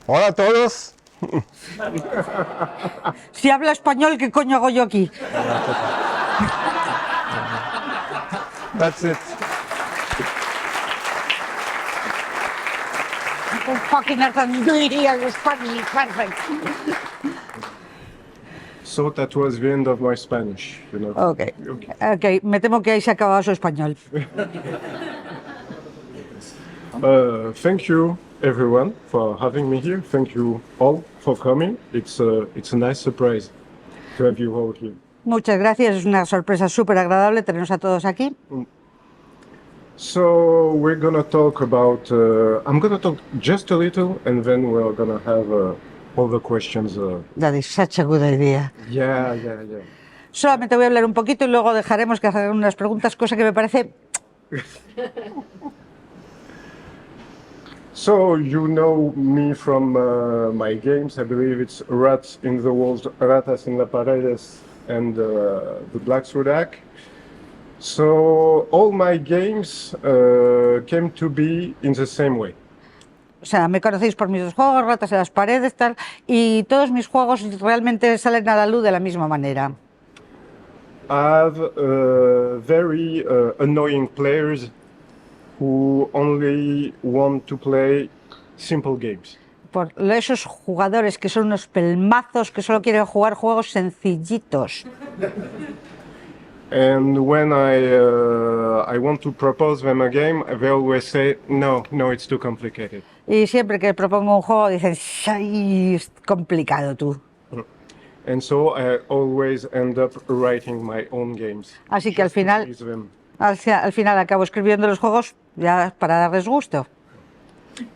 Hola a todos. Si habla español, ¿qué coño hago yo aquí? That's it. Fucking Spanish, perfect. So that was the end of my Spanish, you know. Ok, me temo que ahí se ha acabado su español. Thank you everyone for having me here. Thank you all for coming. It's a nice surprise to have you all here. Muchas gracias, es una sorpresa súper agradable tenernos a todos aquí. So we're gonna talk about. I'm gonna talk just a little, and then we're gonna have all the questions. That is such a good idea. Yeah. Solamente voy a hablar un poquito y luego dejaremos que hacer unas preguntas, cosa que me parece... So you know me from my games. I believe it's Rats in the Walls, Ratas in the Paredes, and the Black Sudak. So all my games came to be in the same way. O sea, me conocéis por mis dos juegos, Ratas en las Paredes, tal, y todos mis juegos realmente salen a la luz de la misma manera. I have very annoying players who only want to play simple games. Por esos jugadores que son unos pelmazos que solo quieren jugar juegos sencillitos. And when I want to propose them a game, they always say, no, it's too complicated. Y siempre que propongo un juego dicen, ¡ay, es complicado tú! And so I always end up writing my own games. Así que al final acabo escribiendo los juegos ya para darles gusto.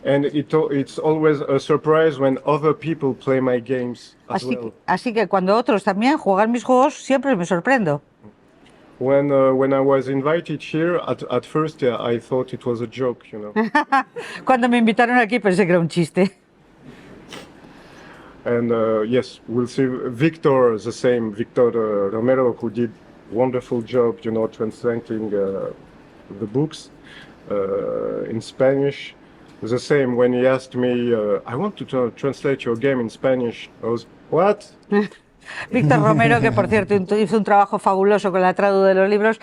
And it's always a surprise when other people play my games as well. Así que cuando otros también juegan mis juegos, siempre me sorprendo. When I was invited here, at first I thought it was a joke, you know. Cuando me invitaron aquí pensé que era un chiste. And yes, we'll see Victor, the same, Victor Romero, who did wonderful job, you know, translating the books in Spanish. The same, when he asked me, I want to translate your game in Spanish, I was, what? Víctor Romero, que por cierto hizo un trabajo fabuloso con la traducción de los libros,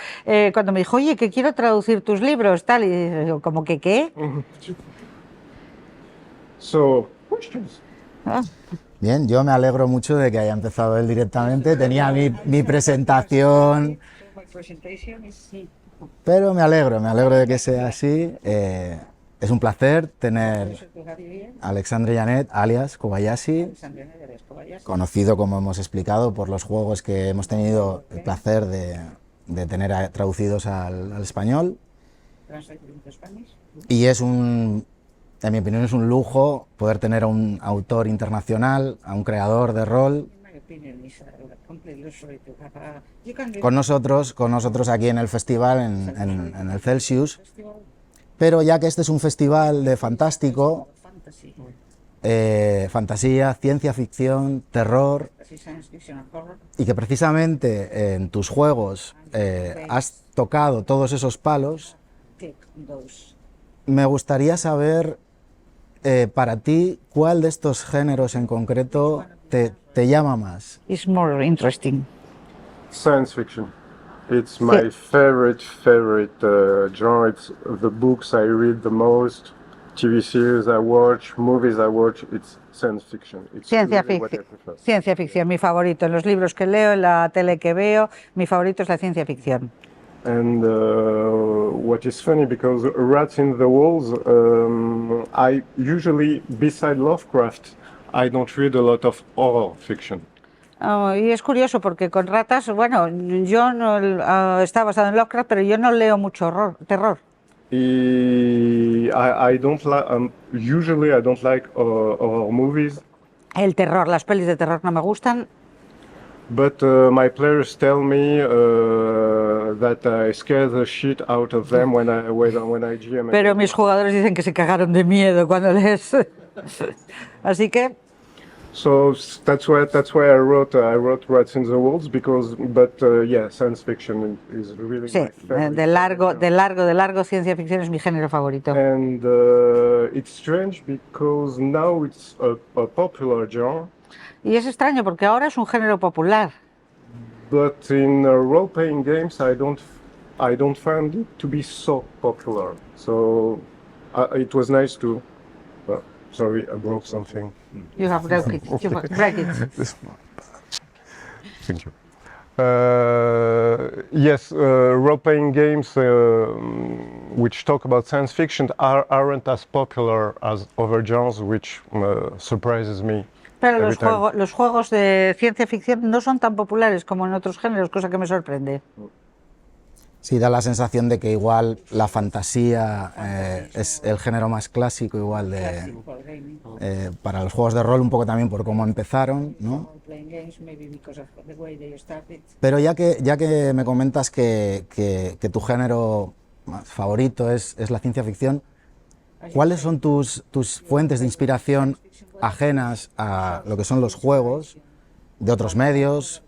cuando me dijo, oye, que quiero traducir tus libros, tal, y yo, como que, ¿qué? So, questions. Bien, yo me alegro mucho de que haya empezado él directamente. Tenía mi presentación, pero me alegro de que sea así. Es un placer tener a Alexandre Jeannette, alias Kobayashi, conocido, como hemos explicado, por los juegos que hemos tenido el placer de tener traducidos al español. Y en mi opinión, es un lujo poder tener a un autor internacional, a un creador de rol, con nosotros aquí en el festival, en el Celsius. Pero ya que este es un festival de fantástico, fantasía, ciencia ficción, terror, y que precisamente en tus juegos has tocado todos esos palos, me gustaría saber, para ti, ¿cuál de estos géneros en concreto te llama más? It's more interesting. Science fiction. It's my favorite genre. It's the books I read the most, TV series I watch, movies I watch. It's science fiction. It's Ciencia really what I ficción. prefer. Ciencia ficción, mi favorito. En los libros que leo, en la tele que veo, mi favorito es la ciencia ficción. And what is funny, because Rats in the Walls, I usually, beside Lovecraft, I don't read a lot of horror fiction. Y es curioso porque con Ratas, bueno, yo no, está basado en Lovecraft, pero yo no leo mucho terror. I don't like, usually I don't like horror movies. El terror, las pelis de terror no me gustan. But my players tell me that I scare the shit out of them when I GM. Pero mis jugadores dicen que se cagaron de miedo cuando les... Así que... So that's why I wrote Rats in the Walls because yeah, science fiction is really Sí, my favorite. de largo, ciencia ficción es mi género favorito. And it's strange because now it's a popular genre, Y es extraño porque ahora es un género popular, but in role-playing games I don't find it to be so popular. So it was nice to. Sorry, I broke something. you have break it, you have break it. Thank you. Yes, role-playing games which talk about science fiction aren't as popular as other genres, which surprises me. Pero every time. los juegos de ciencia ficción no son tan populares como en otros géneros, cosa que me sorprende. Sí, da la sensación de que igual la fantasía es el género más clásico igual para los juegos de rol, un poco también por cómo empezaron, ¿no? Pero ya que me comentas que tu género favorito es la ciencia ficción, ¿cuáles son tus fuentes de inspiración ajenas a lo que son los juegos de otros medios,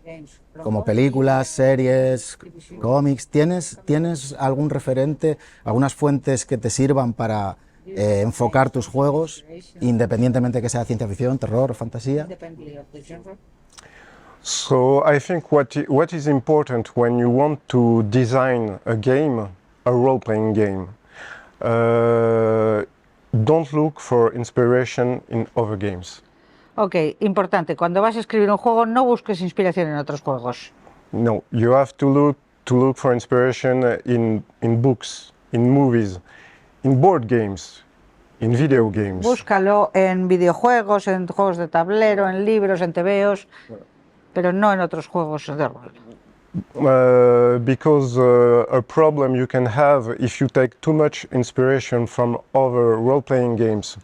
como películas, series, cómics? ¿Tienes algún referente, algunas fuentes que te sirvan para enfocar tus juegos, independientemente que sea ciencia ficción, terror o fantasía? So I think what is important when you want to design a game, a role-playing game, don't look for inspiration in other games. Ok, importante, cuando vas a escribir un juego no busques inspiración en otros juegos. No, you have to look for inspiration in books, in movies, in board games, in video games. Búscalo en videojuegos, en juegos de tablero, en libros, en tebeos, pero no en otros juegos de rol. Because a problem you can have if you take too much inspiration from other role-playing games,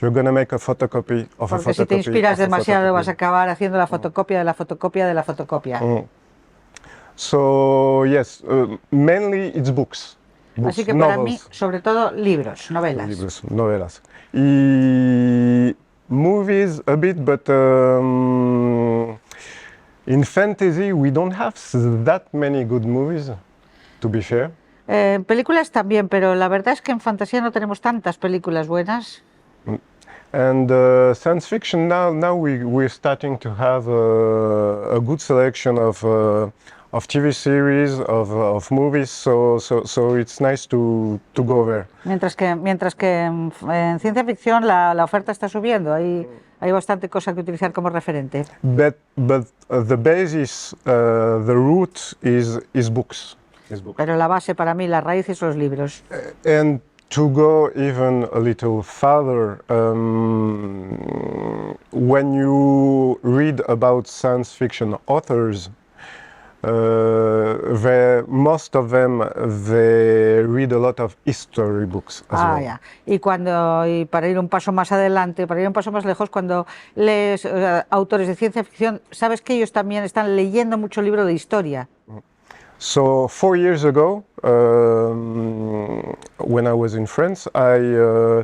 you're going to make a photocopy of a photocopy. Porque si te inspiras of a demasiado photocopy. vas a acabar haciendo la fotocopia de la fotocopia de la fotocopia. So yes, mainly it's books. Así que para mí, novels. sobre todo, libros, novelas. Libros, novelas. Y movies a bit, but in fantasy we don't have that many good movies, to be fair. Películas también, pero la verdad es que en fantasía no tenemos tantas películas buenas. And science fiction now we're starting to have a good selection of TV series, of movies, so it's nice to go there. Mientras que en ciencia ficción la oferta está subiendo, hay bastante cosa que utilizar como referente. But the basis, the root is books. Pero la base para mí, la raíz son los libros. And to go even a little further, when you read about science fiction authors, most of them they read a lot of history books as well. Ya. Y para ir un paso más adelante, para ir un paso más lejos, cuando lees autores de ciencia ficción, sabes que ellos también están leyendo mucho libro de historia. So 4 years ago, when I was in France, I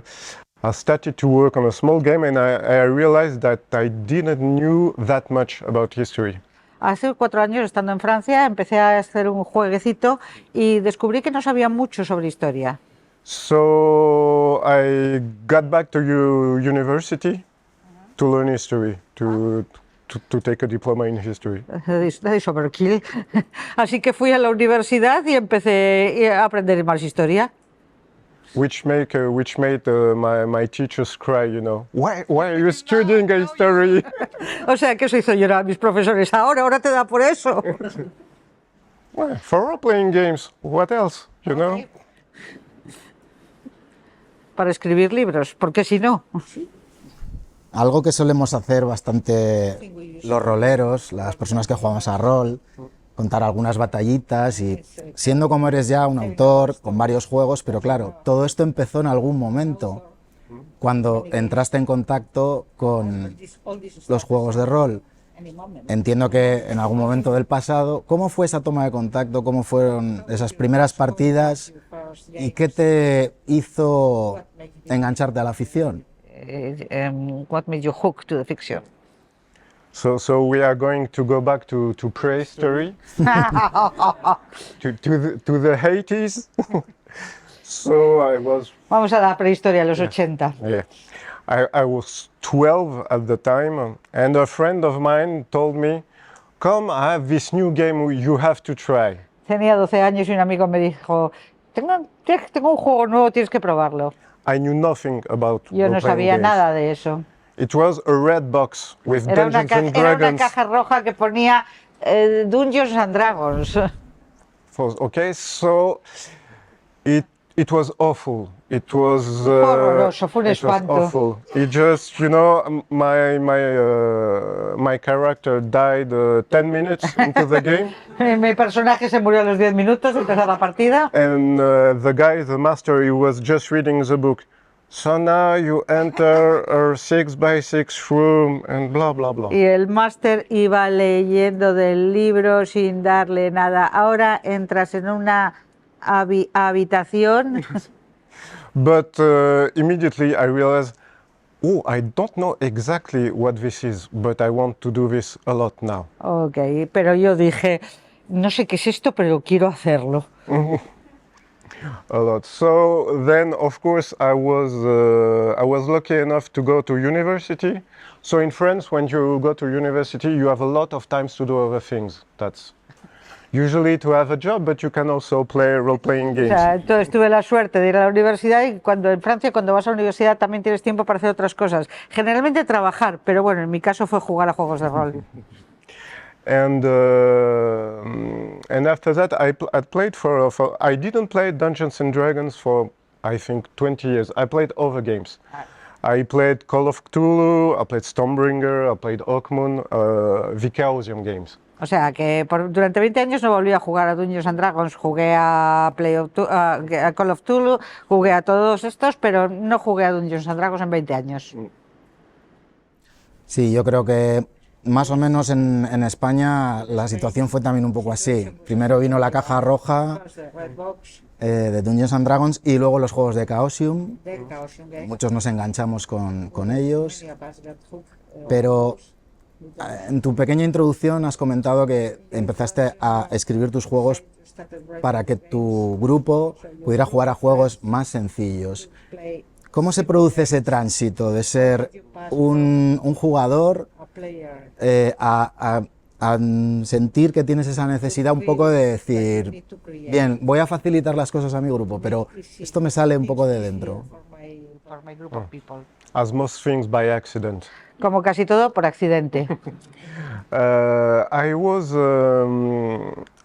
started to work on a small game, and I realized that I didn't knew that much about history. Hace 4 años, estando en Francia, empecé a hacer un jueguecito y descubrí que no sabía mucho sobre historia. So I got back to university to learn history, to take a diploma in history. That is overkill. Así que fui a la universidad y empecé a aprender más historia. Which made my teachers cry, you know. Why are you studying history? O sea, que eso hizo llorar a mis profesores. Ahora te da por eso. Well, for role-playing games, what else, you know? Para escribir libros, porque si no. Algo que solemos hacer bastante los roleros, las personas que jugamos a rol, contar algunas batallitas y siendo como eres ya un autor con varios juegos, pero claro, todo esto empezó en algún momento cuando entraste en contacto con los juegos de rol. Entiendo que en algún momento del pasado, ¿cómo fue esa toma de contacto? ¿Cómo fueron esas primeras partidas? ¿Y qué te hizo engancharte a la ficción? What made you hook to the fiction? So we are going to go back to prehistory, to the 80s. So I was. Vamos a la prehistoria, a los 80. Yeah, I was 12 at the time, and a friend of mine told me, "Come, I have this new game you have to try." Tenía 12 años y un amigo me dijo, tengo un juego nuevo, tienes que probarlo. I knew nothing about Yo no role-playing sabía games. nada de eso. It was a red box with Era una, Dungeons and era una Dragons. caja roja que ponía Dungeons and Dragons. Okay, so it was awful. It was Horroroso, fue un it was espanto. awful. It just, you know, my character died 10 minutes into the game, Mi personaje se murió a los 10 minutos de empezar la partida. and the guy, the master, he was just reading the book. So now you enter a 6x6 room and blah blah blah. Y el máster iba leyendo del libro sin darle nada. Ahora entras en una habitación. But immediately I realized, oh, I don't know exactly what this is, but I want to do this a lot now. Ok, pero yo dije, no sé qué es esto, pero quiero hacerlo. A lot. So then, of course, I was lucky enough to go to university. So in France, when you go to university, you have a lot of times to do other things. That's usually to have a job, but you can also play role-playing O games. sea, entonces tuve la suerte de ir a la universidad y en Francia, cuando vas a la universidad, también tienes tiempo para hacer otras cosas. Generalmente trabajar, pero bueno, en mi caso fue jugar a juegos de rol. And after that, I played I didn't play Dungeons and Dragons for, I think, 20 years. I played other games. I played Call of Cthulhu, I played Stormbringer, I played Hawkmoon, the Chaosium games. O sea, que durante 20 años no volví a jugar a Dungeons and Dragons, jugué a Call of Cthulhu, jugué a todos estos, pero no jugué a Dungeons and Dragons en 20 años. Sí, yo creo que más o menos en España la situación fue también un poco así. Primero vino la caja roja de Dungeons and Dragons y luego los juegos de Chaosium. Muchos nos enganchamos con ellos, pero en tu pequeña introducción has comentado que empezaste a escribir tus juegos para que tu grupo pudiera jugar a juegos más sencillos. ¿Cómo se produce ese tránsito de ser un jugador a sentir que tienes esa necesidad un poco de decir, bien, voy a facilitar las cosas a mi grupo, pero esto me sale un poco de dentro? As most things by accident. Como casi todo por accidente. I was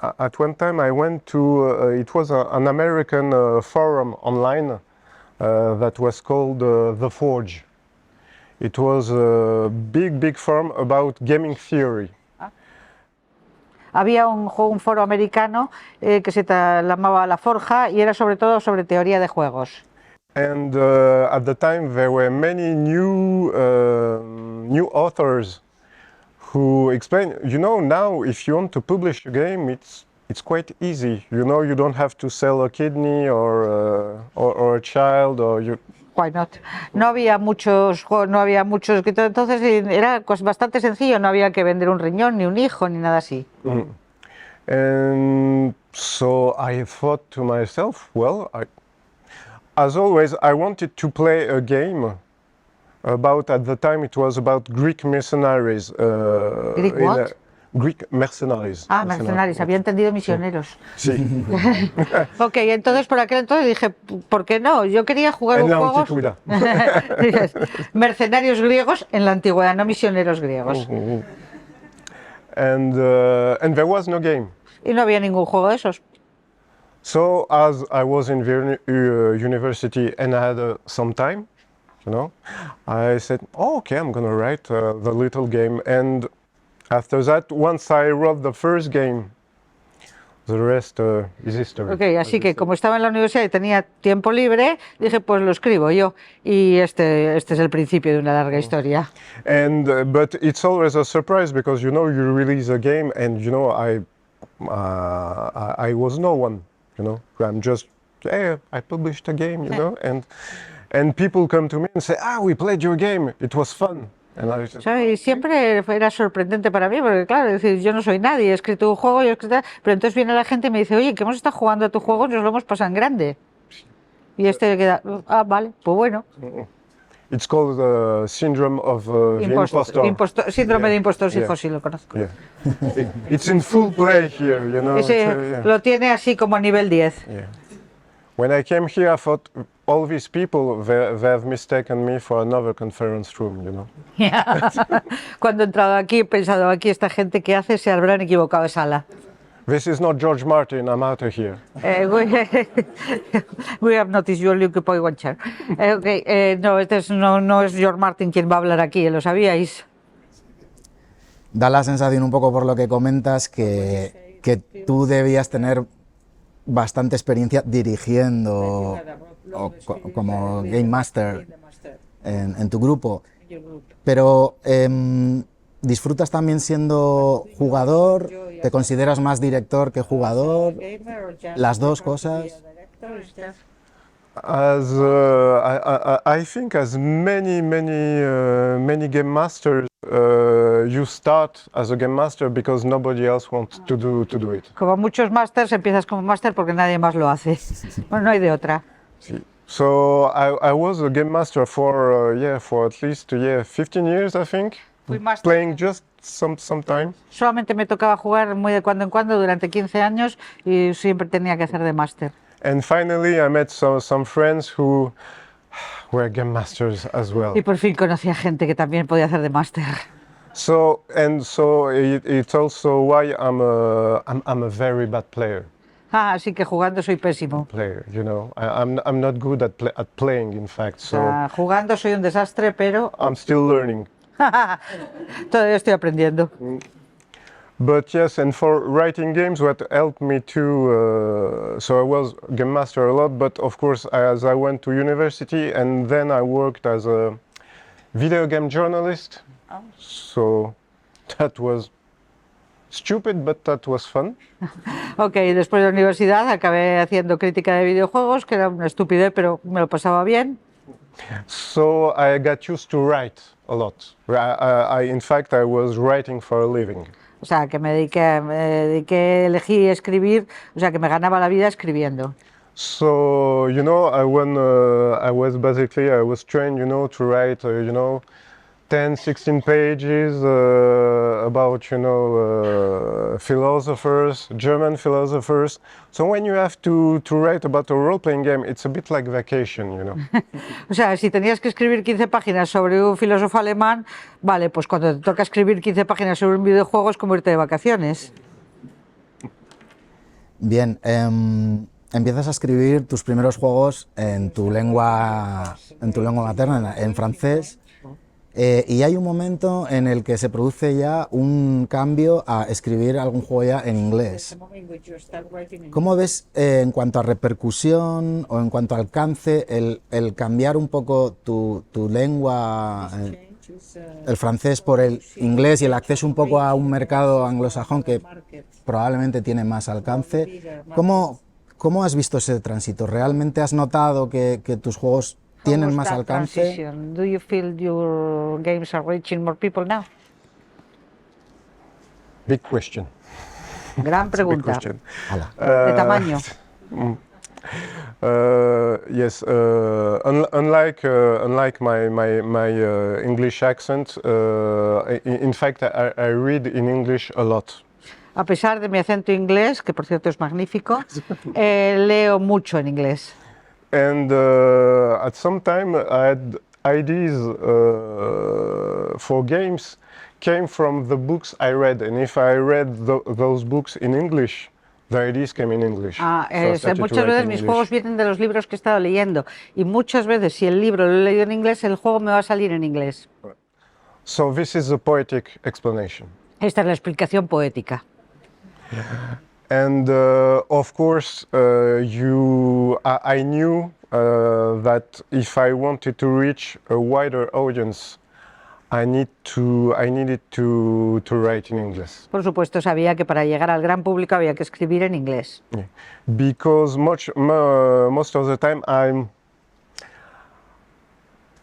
at one time I went to it was an American forum online that was called The Forge. It was a big forum about gaming theory. Había un foro americano que se llamaba La Forja y era sobre todo sobre teoría de juegos. And at the time there were many new authors who explained, you know, now if you want to publish a game, it's quite easy. You know, you don't have to sell a kidney or a child or you. Why not? No había muchos juegos, no había muchos escritores, entonces era bastante sencillo, no había que vender un riñón, ni un hijo, ni nada así. Mm. And so I thought to myself, well, as always, I wanted to play a game about, at the time it was about Greek mercenaries. Greek what? Greek mercenaries. Ah, mercenarios, había entendido misioneros. Sí. Ok, entonces por aquel entonces dije, ¿por qué no? Yo quería jugar En un la juego. antigüedad. Mercenarios griegos en la antigüedad, no misioneros griegos. And there was no game. Y no había ningún juego de esos. So as I was in university and I had some time, you know, I said, oh, okay, I'm gonna write the little game. And after that, once I wrote the first game, the rest is history. Ok, así que como estaba en la universidad y tenía tiempo libre, dije, pues lo escribo yo. Y este es el principio de una larga historia. And but it's always a surprise because, you know, you release a game and, you know, I was no one. You know, I'm just, hey, I published a game, you know, and people come to me and say, we played your game, it was fun. And I said, ¿Sabes? Y siempre era sorprendente para mí, porque claro, es decir, yo no soy nadie, he escrito un juego, yo he escrito, pero entonces viene la gente y me dice, oye, que hemos estado jugando a tu juego y nos lo hemos pasado en grande. Y este queda, ah, vale, pues bueno. it's called the syndrome of the impostor. Síndrome de impostor, sí, Yeah. sí, lo conozco. Yeah. It's in full play here, you know. Ese yeah. lo tiene así como a nivel 10. Yeah. When I came here, I thought all these people, they have mistaken me for another conference room, you know. Cuando he entrado aquí he pensado, aquí esta gente que hace se habrán equivocado de sala. This is not George Martin, I'm out of here. We have noticed you only occupy one chair. No, no es George Martin quien va a hablar aquí, ¿lo sabíais? Da la sensación un poco por lo que comentas que tú debías tener bastante experiencia dirigiendo como Game Master en tu grupo, pero ¿disfrutas también siendo jugador? ¿Te consideras más director que jugador? ¿Las dos cosas? As I think, as many game masters, you start as a game master because nobody else wants to do it. Como muchos masters, empiezas como máster porque nadie más lo hace. Bueno, no hay de otra. So I was a game master for at least 15 years, I think. Fui máster. Playing just some time. Solamente me tocaba jugar muy de cuando en cuando durante 15 años y siempre tenía que hacer de máster. And finally, I met some friends who were game masters as well. Y por fin conocí a gente que también podía hacer de máster. So it's also why I'm a very bad player. Así que jugando soy pésimo. You know, I'm not good at playing, in fact. So Jugando soy un desastre, pero I'm still learning. todavía estoy aprendiendo. But yes, and for writing games, what helped me too, so I was game master a lot, but of course, as I went to university, and then I worked as a video game journalist. So that was stupid, but that was fun. Ok, después de la universidad acabé haciendo crítica de videojuegos, que era una estupidez, pero me lo pasaba bien. So I got used to write a lot. In fact, I was writing for a living. O sea, que me dediqué, elegí escribir, o sea, que me ganaba la vida escribiendo. So, you know, I was trained, you know, to write, 10, 16 pages about, philosophers, German philosophers. So when you have to write about a role-playing game, it's a bit like vacation, you know. O sea, si tenías que escribir 15 páginas sobre un filósofo alemán, vale, pues cuando te toca escribir 15 páginas sobre un videojuego es como irte de vacaciones. Bien, empiezas a escribir tus primeros juegos en tu lengua materna, en francés. Y hay un momento en el que se produce ya un cambio a escribir algún juego ya en inglés. ¿Cómo ves en cuanto a repercusión o en cuanto a alcance el cambiar un poco tu lengua, el francés por el inglés y el acceso un poco a un mercado anglosajón que probablemente tiene más alcance? ¿Cómo has visto ese tránsito? ¿Realmente has notado que tus juegos tienen más alcance? Do you feel your games are reaching more people now? Big question. Gran Big pregunta. question. De tamaño. Yes. Unlike my English accent, in fact, I read in English a lot. A pesar de mi acento inglés, que por cierto es magnífico, leo mucho en inglés. And at some time, I had ideas for games came from the books I read, and if I read those books in English, the ideas came in English. Muchas veces mis juegos vienen de los libros que he estado leyendo, y muchas veces si el libro lo he leído en inglés, el juego me va a salir en inglés. So this is a poetic explanation. Esta es la explicación poética. And of course, I knew that if I wanted to reach a wider audience, I needed to write in English. Por supuesto, sabía que para llegar al gran público había que escribir en inglés. Yeah. Because most of the time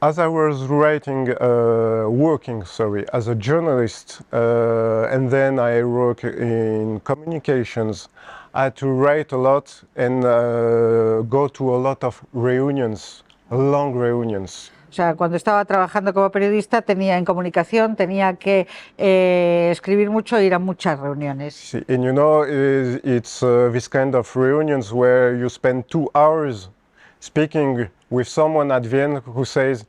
as I was working, as a journalist, and then I work in communications, I had to write a lot and go to a lot of reunions, long reunions. O sea, cuando estaba trabajando como periodista, tenía en comunicación, tenía que escribir mucho e ir a muchas reuniones. And you know, it's this kind of reunions where you spend 2 hours speaking with someone at the end who says,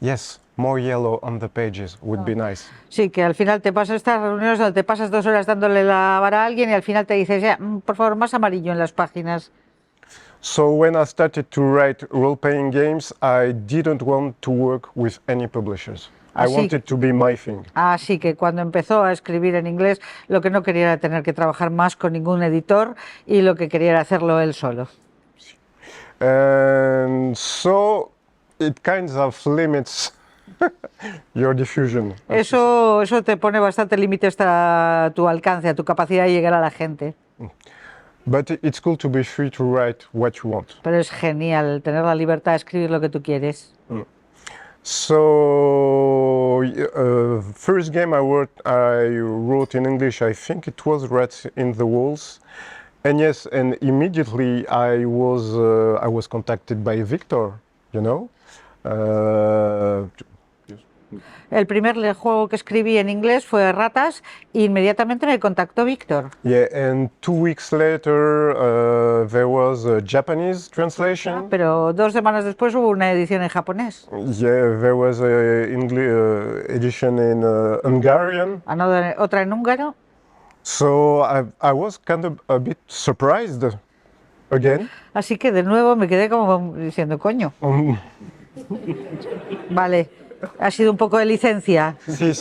yes, more yellow on the pages would be nice. Sí, que al final te pasas estas reuniones donde te pasas 2 horas dándole la vara a alguien y al final te dices, ya, por favor, más amarillo en las páginas. So when I started to write role-playing games, I didn't want to work with any publishers. I wanted to be my thing. Así que cuando empezó a escribir en inglés, lo que no quería era tener que trabajar más con ningún editor y lo que quería era hacerlo él solo. And so it kind of limits your diffusion. Eso te pone bastante límites a tu alcance, a tu capacidad de llegar a la gente. But it's cool to be free to write what you want. Pero es genial tener la libertad de escribir lo que tú quieres. So first game I wrote in English, I think it was Rats in the Walls. And yes, and immediately I was contacted by Victor, you know. El primer juego que escribí en inglés fue Ratas e inmediatamente me contactó Víctor. Yeah, and 2 weeks later there was a Japanese translation. Pero 2 semanas después hubo una edición en japonés. Yeah, there was a English edition in Hungarian. Otra en húngaro. So I was kind of a bit surprised again. Así que de nuevo me quedé como diciendo, coño. Vale. Ha sido un poco de licencia. Sí.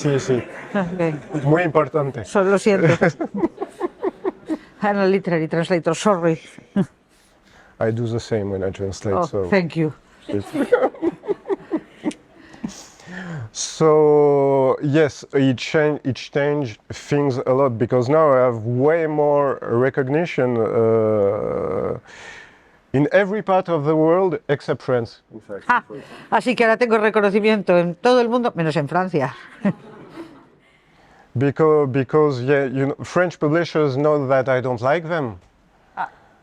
Okay. Muy importante. Lo siento. I'm a literary translator, sorry. I do the same when I translate. Oh, so. thank you. So yes, it changed things a lot because now I have way more recognition in every part of the world except France. In fact. Así que ahora tengo reconocimiento en todo el mundo, menos en Francia. Because yeah, you know, French publishers know that I don't like them.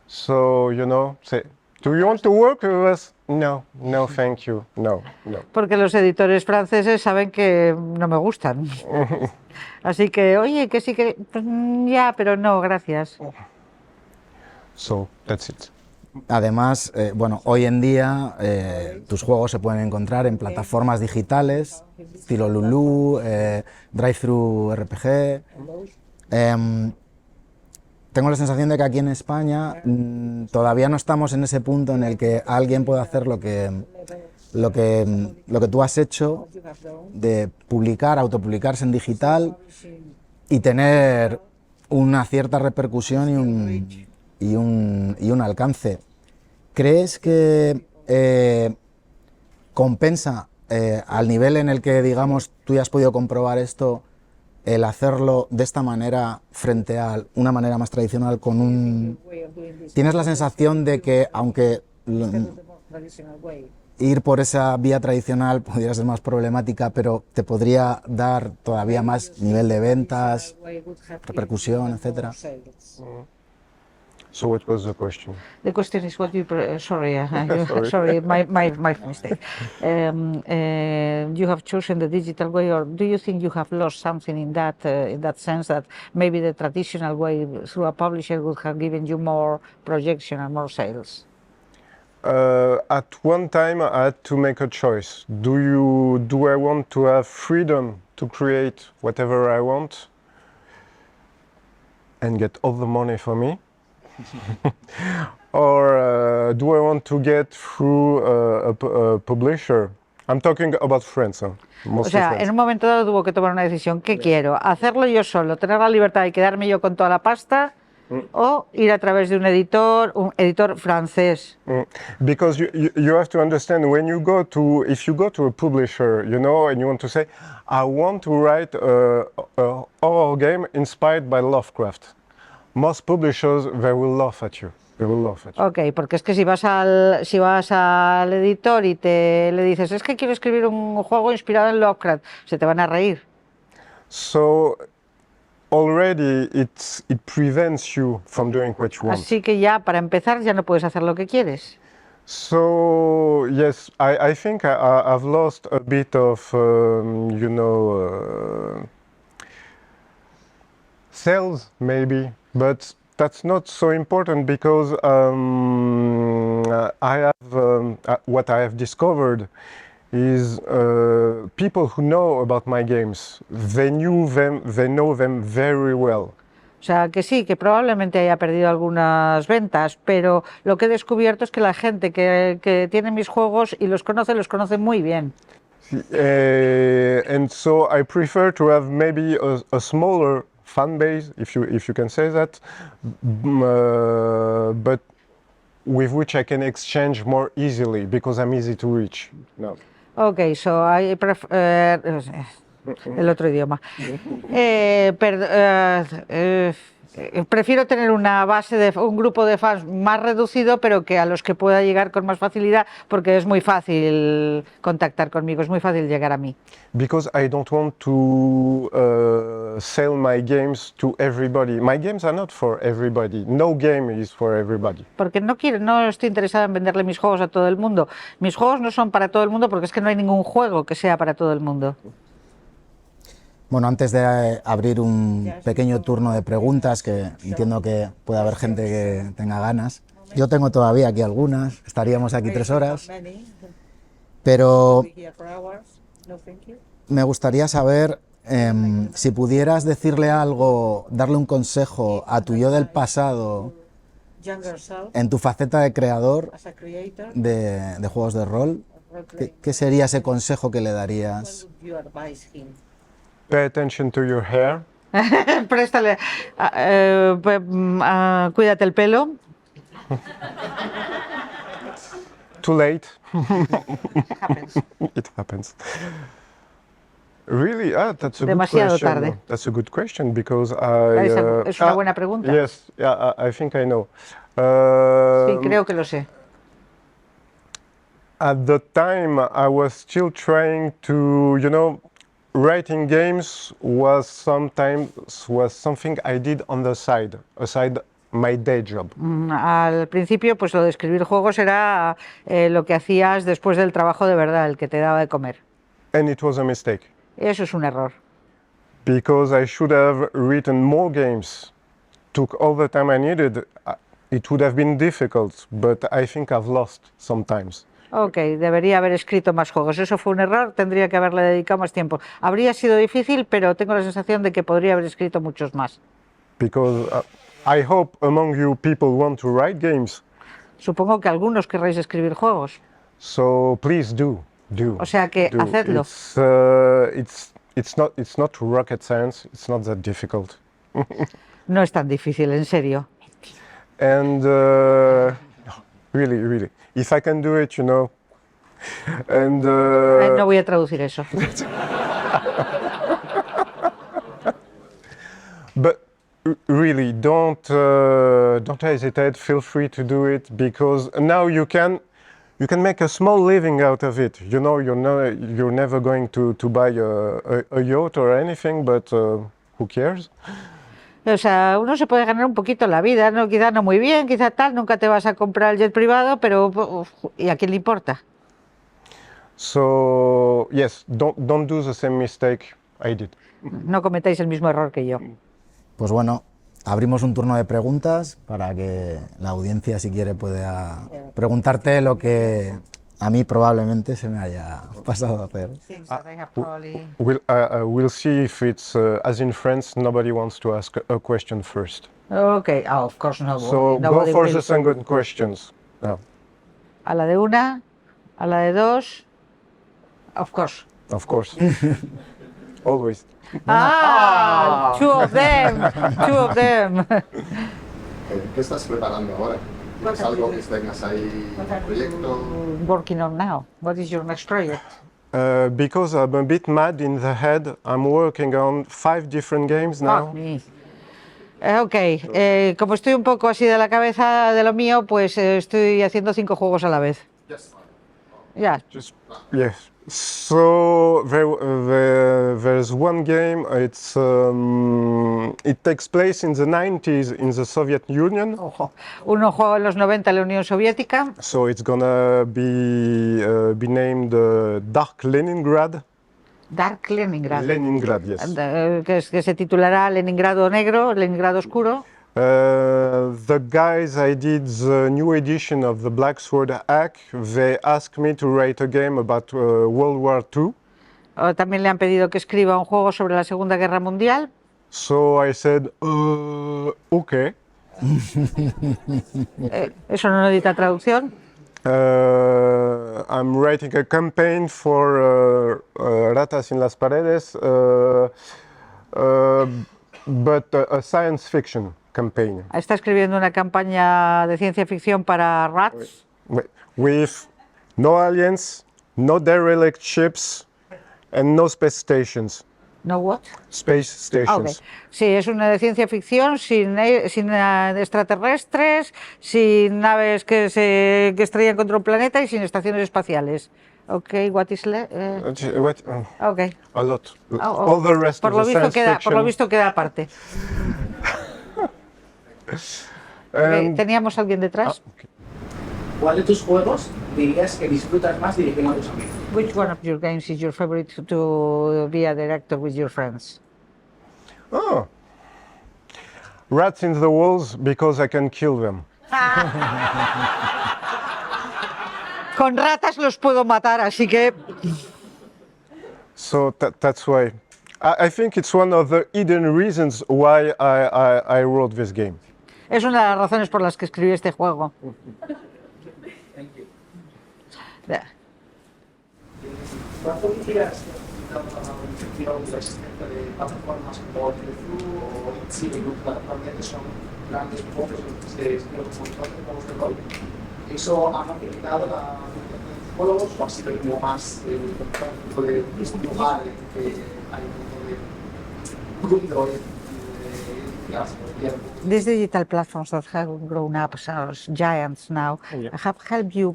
So you know, say, do you want to work with us? No, thank you. No. Porque los editores franceses saben que no me gustan. Así que, oye, que sí que... Pues, ya, pero no, gracias. So, that's it. Además, bueno, hoy en día tus juegos se pueden encontrar en plataformas digitales, estilo Lulu, Drive-Thru RPG. Tengo la sensación de que aquí en España todavía no estamos en ese punto en el que alguien puede hacer lo que tú has hecho, de publicar, autopublicarse en digital y tener una cierta repercusión y un alcance. ¿Crees que compensa al nivel en el que, digamos, tú ya has podido comprobar esto, el hacerlo de esta manera frente a una manera más tradicional con un... ¿Tienes la sensación de que, aunque ir por esa vía tradicional pudiera ser más problemática, pero te podría dar todavía más nivel de ventas, repercusión, etcétera? So what was the question? The question is what you... sorry, my mistake. You have chosen the digital way, or do you think you have lost something in that sense, that maybe the traditional way through a publisher would have given you more projection and more sales? At one time I had to make a choice. Do I want to have freedom to create whatever I want and get all the money for me? Or do I want to get through a publisher? I'm talking about friends, O sea, en un momento dado tuvo que tomar una decisión. ¿Qué quiero? ¿Hacerlo yo solo, tener la libertad y quedarme yo con toda la pasta? ¿O ir a través de un editor francés? Because you have to understand, if you go to a publisher, you know, and you want to say, I want to write a horror game inspired by Lovecraft. Most publishers, they will laugh at you. They will love it. Ok, porque es que si vas al editor y le dices, es que quiero escribir un juego inspirado en Lovecraft, se te van a reír. So already it prevents you from doing what you want. Así que ya, para empezar, ya no puedes hacer lo que quieres. So yes, I think I've lost a bit of sales maybe, but that's not so important because I have what I have discovered is people who know about my games. They know them very well. O sea, que sí, que probablemente haya perdido algunas ventas, pero lo que he descubierto es que la gente que tiene mis juegos y los conoce muy bien. And so I prefer to have maybe a smaller fan base, if you can say that, but with which I can exchange more easily because I'm easy to reach. No. Ok, so I prefer... el otro idioma. Prefiero tener una base un grupo de fans más reducido, pero que a los que pueda llegar con más facilidad, porque es muy fácil contactar conmigo, es muy fácil llegar a mí. Because I don't want to sell my games to everybody. My games are not for everybody. No game is for everybody. Porque no estoy interesada en venderle mis juegos a todo el mundo. Mis juegos no son para todo el mundo porque es que no hay ningún juego que sea para todo el mundo. Bueno, antes de abrir un pequeño turno de preguntas, que entiendo que puede haber gente que tenga ganas, yo tengo todavía aquí algunas, estaríamos aquí 3 horas, pero me gustaría saber si pudieras decirle algo, darle un consejo a tu yo del pasado en tu faceta de creador de juegos de rol, ¿qué sería ese consejo que le darías? Pay attention to your hair. Préstale, cuídate el pelo. Too late. Happens. It happens. Really? That's a Demasiado good question. tarde. That's a good question because Es una buena pregunta. Yes, yeah, I think I know. Sí, creo que lo sé. At the time, I was still trying to, writing games was something I did on the side, aside my day job. Al principio, pues lo de escribir juegos era lo que hacías después del trabajo de verdad, el que te daba de comer. And it was a mistake. Eso es un error. Because I should have written more games, took all the time I needed. It would have been difficult, but I think I've lost sometimes. Ok, debería haber escrito más juegos. Eso fue un error, tendría que haberle dedicado más tiempo. Habría sido difícil, pero tengo la sensación de que podría haber escrito muchos más. Because I hope among you people want to write games. Supongo que algunos querréis escribir juegos. So please do. O sea que hacedlo. It's not rocket science. It's not that difficult. No es tan difícil, en serio. And really, if I can do it, and No voy a traducir eso. But really, don't hesitate. Feel free to do it because now you can make a small living out of it. You're never going to buy a yacht or anything, but who cares? O sea, uno se puede ganar un poquito la vida, ¿no? Quizá no muy bien, quizá tal, nunca te vas a comprar el jet privado, pero ¿y a quién le importa? So yes, don't do the same mistake I did. No cometáis el mismo error que yo. Pues bueno, abrimos un turno de preguntas para que la audiencia, si quiere, pueda preguntarte lo que a mí probablemente se me haya pasado a hacer. We'll see if it's as in France. Nobody wants to ask a question first. Okay, of course not. So go for the second questions. No. A la de una, a la de dos, of course. Of course. Always. Two of them. ¿Qué estás preparando ahora? ¿Es algo que tengas ahí, un proyecto? Working on now. What is your next project? Because I'm a bit mad in the head, I'm working on 5 different games now. Me. Ok, como estoy un poco así de la cabeza de lo mío, pues estoy haciendo 5 juegos a la vez. Ya. Just yes. So there's one game. It takes place in the 90s in the Soviet Union. Ojo. Uno juego en los 90 en la Unión Soviética. So it's gonna be named Dark Leningrad. Dark Leningrad. Leningrad, yes. Que se titulará Leningrado Negro, Leningrado Oscuro. The guys I did the new edition of the Black Sword Hack, they asked me to write a game about World War II. También le han pedido que escriba un juego sobre la Segunda Guerra Mundial. So I said, okay. Eso no necesita traducción. I'm writing a campaign for Ratas in las Paredes, but a science fiction campaign. Está escribiendo una campaña de ciencia ficción para Ratas. With no aliens, no derelict ships, and no space stations. ¿No what? Space Ah, ok. stations. Sí, es una de ciencia ficción sin extraterrestres, sin naves que estrellan contra un planeta y sin estaciones espaciales. Ok, what is What? Ok. A lot. Oh. All the rest Por of lo the visto science queda, fiction. por lo visto queda aparte. Ok, ¿teníamos alguien detrás? ¿Cuál de tus juegos dirías que disfrutas más dirigiendo a tus amigos? Which one of your games is your favorite to be a director with your friends? Oh. Rats in the walls because I can kill them. Con ratas los puedo matar, así que So that's why. I think it's one of the hidden reasons why I wrote this game. es una de las razones por las que escribí este juego. Ya. ¿Cuánto dirías que has dado la infección de la existencia de plataformas como Encuentro o Extinción, que actualmente son grandes juegos de estilo juegos de rol? ¿Eso ha facilitado la comunicación de los juegos o ha sido como más un tipo de lugar en que hay un tipo de ruido These digital platforms that have grown up as giants now have helped you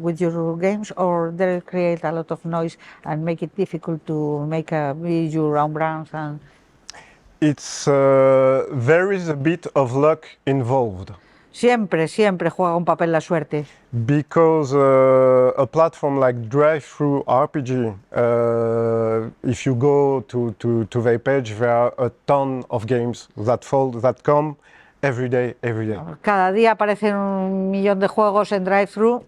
with your games, or they create a lot of noise and make it difficult to make your own brands? And It's there is a bit of luck involved siempre juega un papel la suerte. because a platform like Drive-Thru RPG, if you go to their page, there are a ton of games that come every day. Cada día aparecen un millón de juegos en Drive-Thru.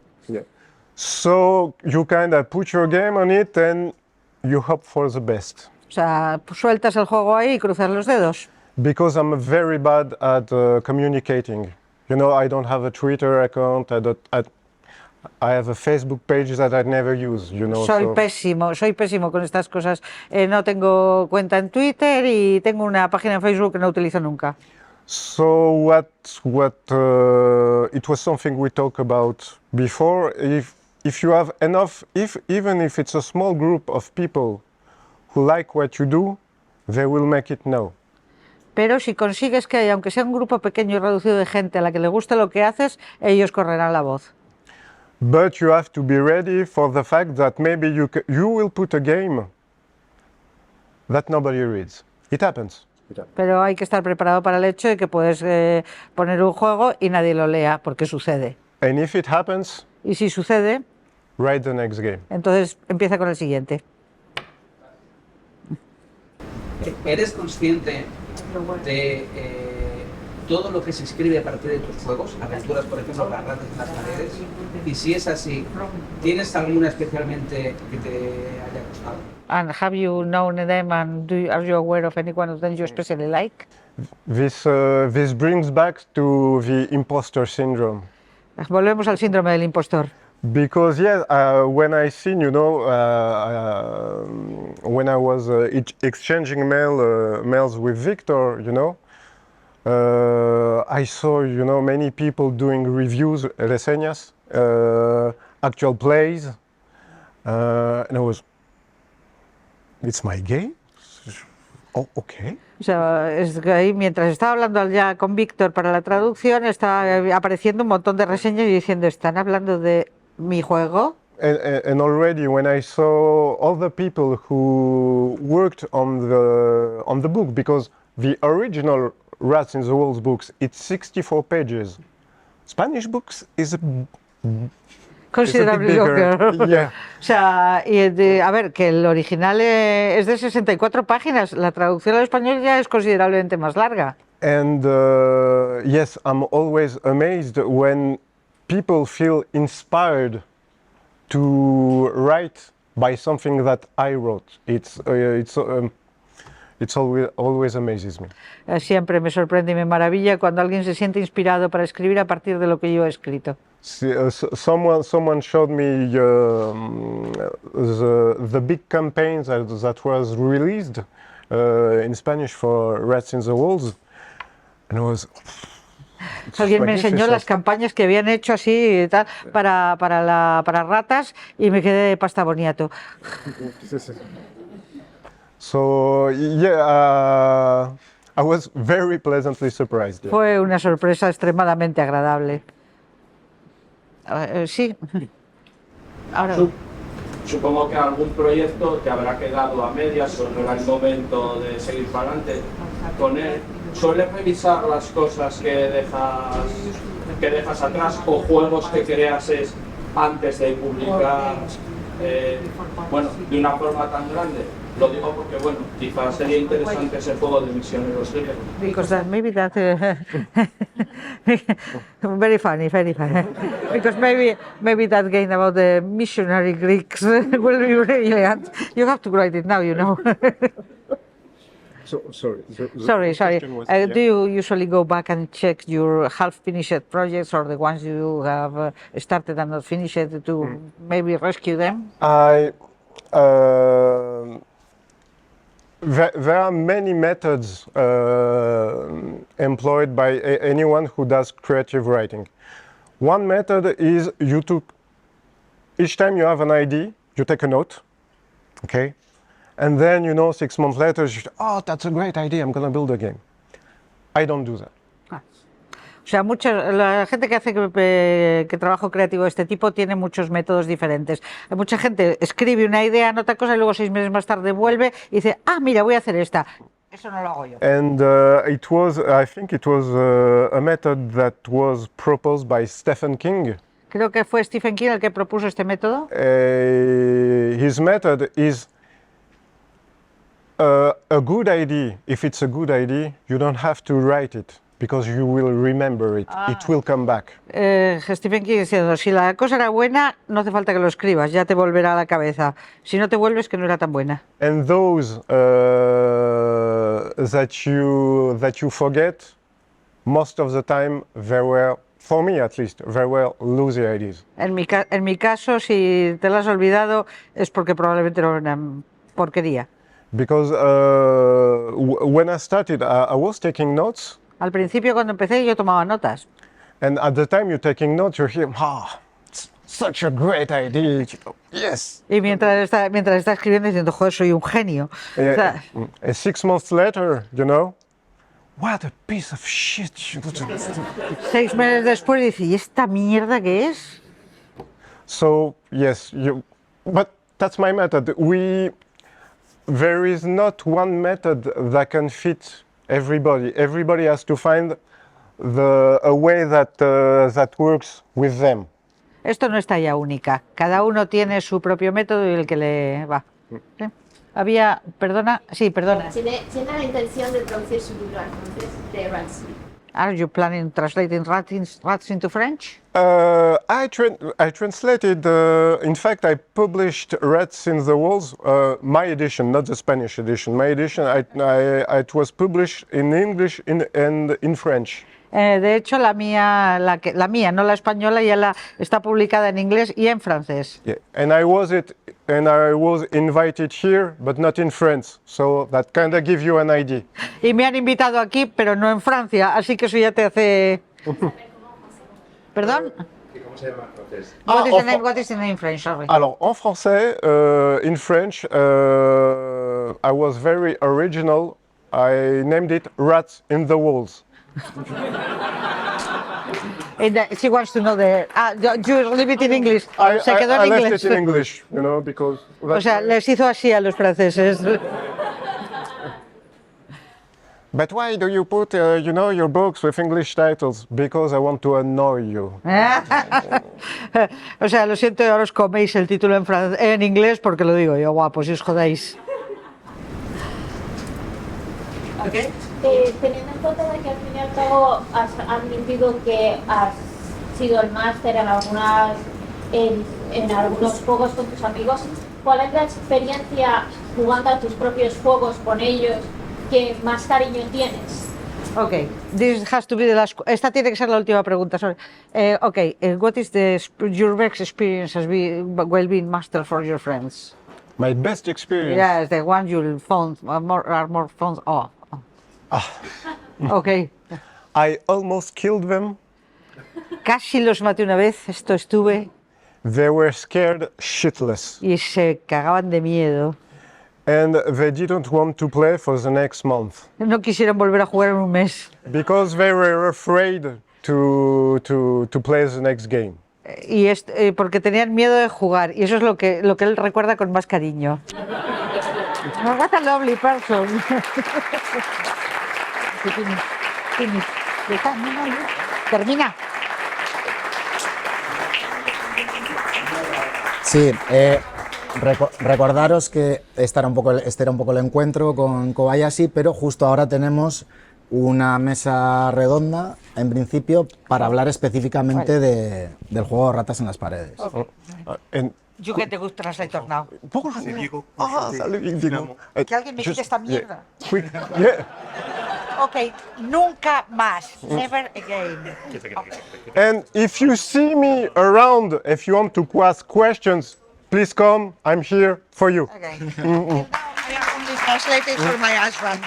So you kind of put your game on it and you hope for the best. O sea, sueltas el juego ahí y cruzas los dedos. Because I'm very bad at communicating. You know, I don't have a Twitter account. I have a Facebook page that I never use. You know. Soy so- pésimo con estas cosas. No tengo cuenta en Twitter y tengo una página en Facebook que no utilizo nunca. So it was something we talked about before. If you have enough, even if it's a small group of people who like what you do, they will make it know. Pero si consigues que haya, aunque sea un grupo pequeño y reducido de gente a la que le guste lo que haces, ellos correrán la voz. But you have to be ready for the fact that maybe you will put a game that nobody reads. It happens. Pero hay que estar preparado para el hecho de que puedes poner un juego y nadie lo lea, porque sucede. And if it happens, Y si sucede, write the next game. entonces empieza con el siguiente. ¿Eres consciente de todo lo que se escribe a partir de tus juegos? Aventuras, por ejemplo, para Ratas en las Paredes. Y si es así, ¿tienes alguna especialmente que te haya gustado? And have you known them and are you aware of any one of them you especially like? This brings back to the imposter syndrome. Volvemos al síndrome del impostor. Because when I seen, you know, when I was exchanging mails with Victor, you know, I saw, you know, many people doing reviews, reseñas, actual plays, and I was, it's my game. Oh, okay. O sea, es que ahí mientras estaba hablando ya con Víctor para la traducción, estaba apareciendo un montón de reseñas y diciendo, ¿están hablando de mi juego? And already when I saw all the people who worked on the book, because the original Rats in the Walls books, it's 64 pages. Spanish books is a Considerably bigger, longer. yeah. O sea, a ver, que el original es de 64 páginas, la traducción al español ya es considerablemente más larga. And yes, I'm always amazed when people feel inspired to write by something that I wrote. It's always amazes me. Siempre me sorprende y me maravilla cuando alguien se siente inspirado para escribir a partir de lo que yo he escrito. Someone showed me the big campaigns that was released in Spanish for Rats in the Walls, and it was. Alguien me enseñó las campañas que habían hecho así y tal para ratas y me quedé de pasta boniato. So yeah, I was very pleasantly surprised. Fue una sorpresa extremadamente agradable. Sí. Ahora. Supongo que algún proyecto te habrá quedado a medias o no era el momento de seguir para adelante con él. ¿Sueles revisar las cosas que dejas atrás o juegos que creas antes de publicar bueno, de una forma tan grande? Lo digo porque, bueno, quizás sería interesante ese juego de misioneros griegos. Because maybe that very funny. Because maybe that game about the missionary Greeks will be brilliant. You have to write it now, you know. So, sorry. Sorry. Was, Do you usually go back and check your half-finished projects or the ones you have started and not finished to maybe rescue them? There are many methods employed by anyone who does creative writing. One method is each time you have an idea, you take a note, okay? And then, 6 months later, oh, that's a great idea, I'm going to build a game. I don't do that. O sea, la gente que hace que trabajo creativo de este tipo tiene muchos métodos diferentes. Mucha gente escribe una idea, anota cosas y luego 6 meses más tarde vuelve y dice, mira, voy a hacer esta. Eso no lo hago yo. And I think it was a method that was proposed by Stephen King. Creo que fue Stephen King el que propuso este método. His method is a good idea. If it's a good idea, you don't have to write it. Because you will remember it, it will come back. Stephen King diciendo, si la cosa era buena, no hace falta que lo escribas, ya te volverá a la cabeza. Si no te vuelves, que no era tan buena. And those that you forget, most of the time, they were, for me at least, they were lousy ideas. En mi caso, si te lo has olvidado, es porque probablemente era una porquería. Because when I started, I was taking notes. Al principio, cuando empecé, yo tomaba notas. And at the time you're taking notes, you hear, it's such a great idea. Yes. Y mientras está escribiendo, diciendo, joder, soy un genio. O sea, 6 months later, what a piece of shit. 6 meses después dice, ¿y esta mierda qué es? So, yes, but that's my method. There is not one method that can fit everybody. Everybody has to find a way that works with them. Esto no es talla única. Cada uno tiene su propio método y el que le va. ¿Sí? Había, perdona. Tiene la intención de traducir su libro al francés de Rats. Are you planning translating Rats into French? I translated, in fact, I published Rats in the Walls, my edition, not the Spanish edition. My edition, it was published in English and in French. De hecho, la mía, no la española, ya está publicada en inglés y en francés. Yeah. And I was invited here, but not in France, so that kind of gives you an idea. Y me han invitado aquí, pero no en Francia, así que eso ya te hace... ¿Perdón? ¿Cómo se llama en francés? What is the name in French? Sorry. Alors, en français, in French, I was very original I named it Rats in the Walls. And she wants to know you leave it in English. Se quedó I en left inglés. it in English, you know, because... O sea, les hizo así a los franceses. But why do you put, your books with English titles? Because I want to annoy you. O sea, lo siento, ahora os coméis el título en inglés porque lo digo yo, guapos, si os jodáis. Okay. Teniendo en cuenta de que al fin y al cabo has admitido que has sido el máster en algunos juegos con tus amigos, ¿cuál es la experiencia jugando a tus propios juegos con ellos que más cariño tienes? Okay, this has to be the last. Esta tiene que ser la última pregunta. Sorry. What is your best experience while being master for your friends? My best experience? Yes, the one you found are more fun. Okay. I almost killed them. Casi los maté una vez, esto estuve. They were scared shitless. Y se cagaban de miedo. And they didn't want to play for the next month. No quisieron volver a jugar en un mes. Because they were afraid to play the next game. Y porque tenían miedo de jugar, y eso es lo que él recuerda con más cariño. What a lovely person. Termina. Sí, recordaros que este era un poco el encuentro con Kobayashi, pero justo ahora tenemos una mesa redonda, en principio, para hablar específicamente del juego Ratas en las Paredes. You get the good translator now. Que alguien me quite esta mierda. Yeah. Ok, nunca más. Never again. And if you see me around, if you want to ask questions, please come. I'm here for you. Okay. Now I am only translating for my husband.